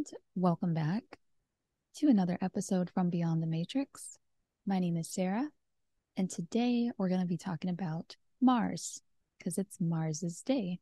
and welcome back to another episode from Beyond the Matrix. My name is Sarah, and today we're going to be talking about Mars because it's Mars's day.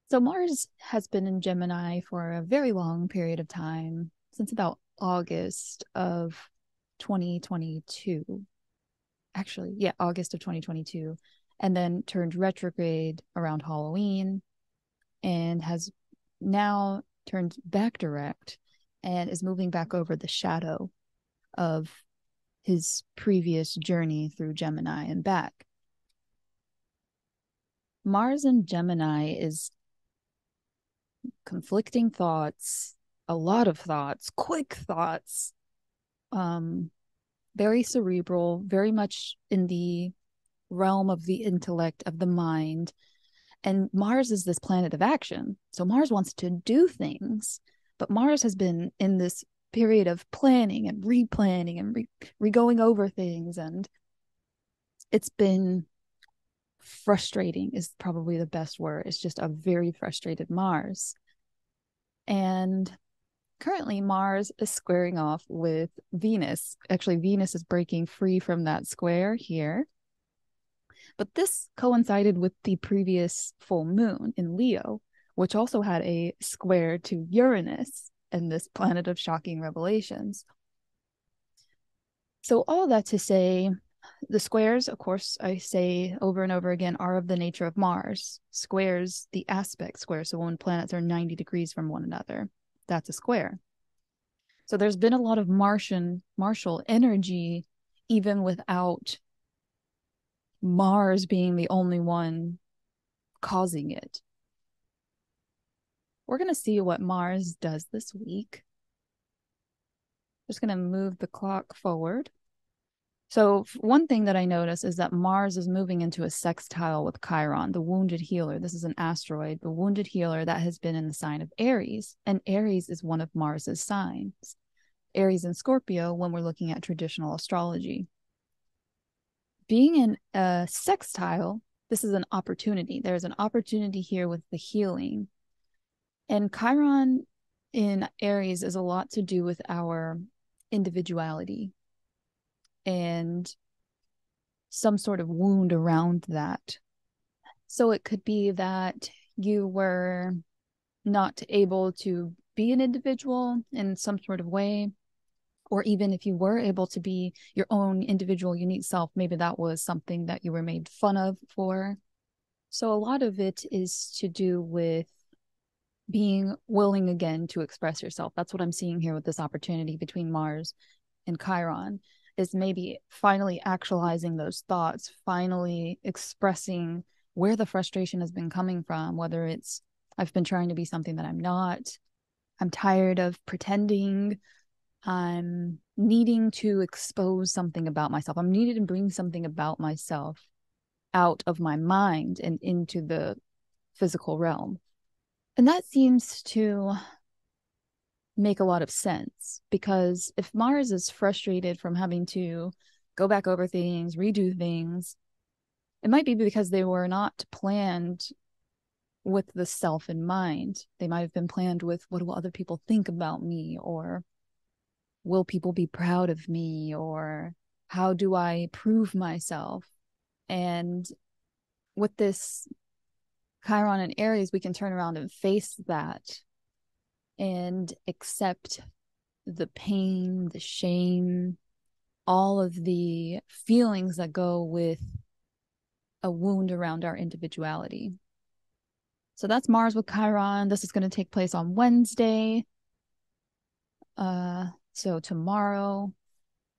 So Mars has been in Gemini for a very long period of time, since about August of 2022. Actually, yeah, August of 2022, and then turned retrograde around Halloween and has now turned back direct and is moving back over the shadow of his previous journey through Gemini and back. Mars in Gemini is conflicting thoughts, a lot of thoughts, quick thoughts, very cerebral, very much in the realm of the intellect, of the mind. And Mars is this planet of action. So Mars wants to do things, but Mars has been in this period of planning and replanning and re-going over things. And it's been frustrating is probably the best word. It's just a very frustrated Mars. And currently Mars is squaring off with Venus. Actually, Venus is breaking free from that square here. But this coincided with the previous full moon in Leo, which also had a square to Uranus and this planet of shocking revelations. So all that to say, the squares, of course, I say over and over again, are of the nature of Mars. Squares, the aspect square. So when planets are 90 degrees from one another, that's a square. So there's been a lot of martial energy, even without Mars being the only one causing it. We're going to see what Mars does this week. Just going to move the clock forward. So one thing that I notice is that Mars is moving into a sextile with Chiron, the Wounded Healer. This is an asteroid, the Wounded Healer that has been in the sign of Aries. And Aries is one of Mars's signs. Aries and Scorpio when we're looking at traditional astrology. Being in a sextile, this is an opportunity. There's an opportunity here with the healing. And Chiron in Aries is a lot to do with our individuality and some sort of wound around that. So it could be that you were not able to be an individual in some sort of way. Or even if you were able to be your own individual, unique self, maybe that was something that you were made fun of for. So a lot of it is to do with being willing again to express yourself. That's what I'm seeing here with this opportunity between Mars and Chiron, is maybe finally actualizing those thoughts, finally expressing where the frustration has been coming from, whether it's I've been trying to be something that I'm not, I'm tired of pretending, I'm needing to expose something about myself. I'm needing to bring something about myself out of my mind and into the physical realm. And that seems to make a lot of sense, because if Mars is frustrated from having to go back over things, redo things, it might be because they were not planned with the self in mind. They might have been planned with, what will other people think about me? Or will people be proud of me? Or how do I prove myself? And with this Chiron and Aries, we can turn around and face that and accept the pain, the shame, all of the feelings that go with a wound around our individuality. So that's Mars with Chiron. This is going to take place on Wednesday. So tomorrow,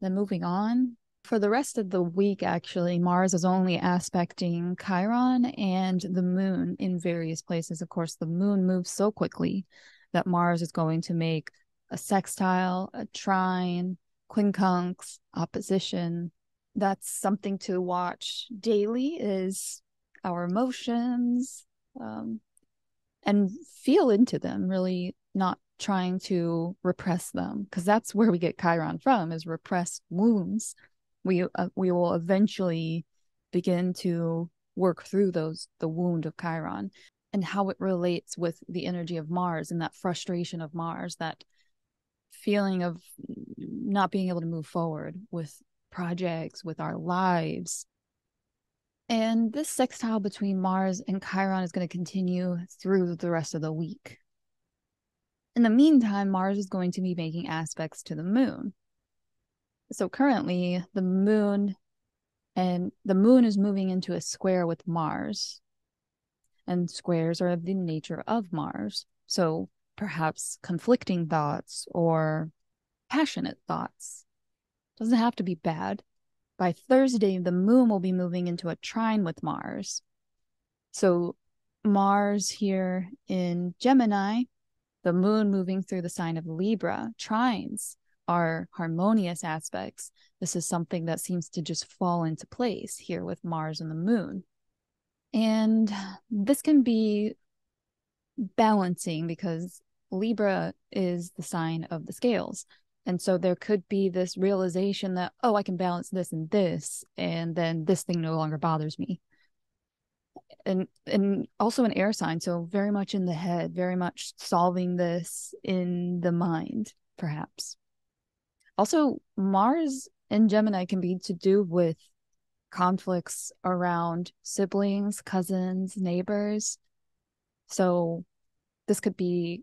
then moving on. For the rest of the week, actually, Mars is only aspecting Chiron and the moon in various places. Of course, the moon moves so quickly that Mars is going to make a sextile, a trine, quincunx, opposition. That's something to watch daily, is our emotions, and feel into them, really not trying to repress them, because that's where we get Chiron from, is repressed wounds. We will eventually begin to work through the wound of Chiron. and how it relates with the energy of Mars and that frustration of Mars, that feeling of not being able to move forward with projects, with our lives. And this sextile between Mars and Chiron is going to continue through the rest of the week. In the meantime, Mars is going to be making aspects to the moon. So currently, the moon is moving into a square with Mars. And squares are of the nature of Mars. So perhaps conflicting thoughts or passionate thoughts. Doesn't have to be bad. By Thursday, the moon will be moving into a trine with Mars. So Mars here in Gemini, the moon moving through the sign of Libra, trines are harmonious aspects. This is something that seems to just fall into place here with Mars and the moon. And this can be balancing because Libra is the sign of the scales. And so there could be this realization that, oh, I can balance this and this, and then this thing no longer bothers me. And also an air sign, so very much in the head, very much solving this in the mind, perhaps. Also, Mars in Gemini can be to do with conflicts around siblings, cousins, neighbors. So this could be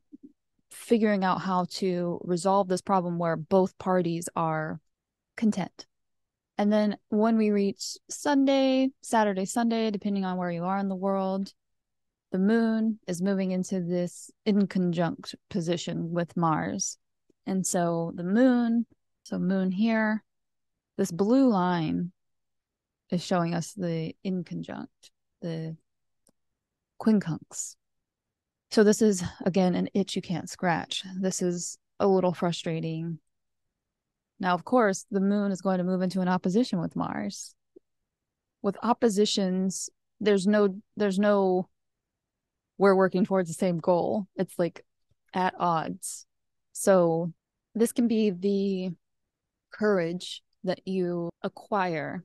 figuring out how to resolve this problem where both parties are content. And then when we reach Sunday, Saturday, Sunday, depending on where you are in the world, the moon is moving into this inconjunct position with Mars. And so the moon, so moon here, this blue line is showing us the inconjunct, the quincunx. So this is, again, an itch you can't scratch. This is a little frustrating. Now, of course, the moon is going to move into an opposition with Mars. With oppositions, there's no we're working towards the same goal. It's like at odds. So this can be the courage that you acquire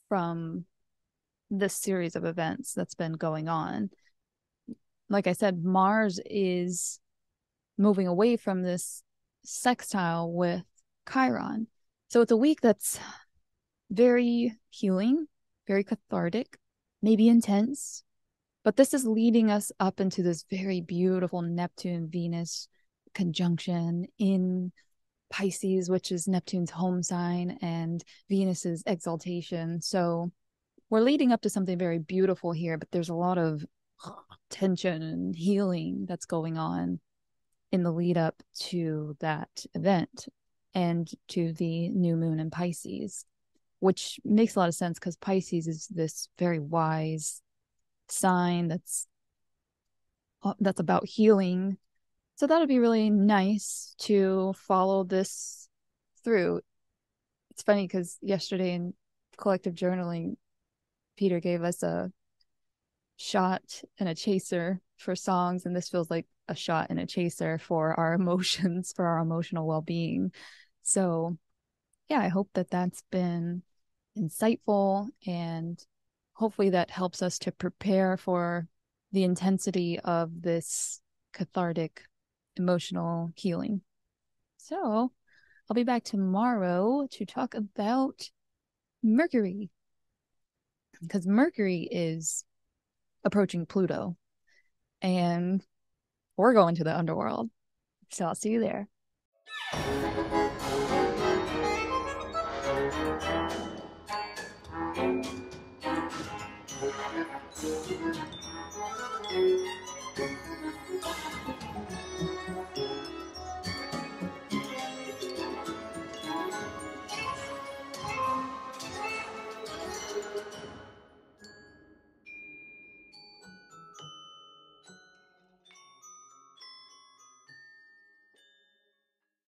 from this series of events that's been going on. Like I said, Mars is moving away from this sextile with Chiron. So it's a week that's very healing, very cathartic, maybe intense. But this is leading us up into this very beautiful Neptune-Venus conjunction in Pisces, which is Neptune's home sign, and Venus's exaltation. So we're leading up to something very beautiful here, but there's a lot of tension and healing that's going on in the lead up to that event and to the new moon in Pisces, which makes a lot of sense because Pisces is this very wise sign that's about healing. So that would be really nice to follow this through. It's funny because yesterday in collective journaling, Peter gave us a shot and a chaser for songs, and this feels like a shot and a chaser for our emotions, for our emotional well-being. So yeah, I hope that that's been insightful, and hopefully that helps us to prepare for the intensity of this cathartic emotional healing. So I'll be back tomorrow to talk about Mercury, because Mercury is approaching Pluto and we're going to the underworld. So I'll see you there.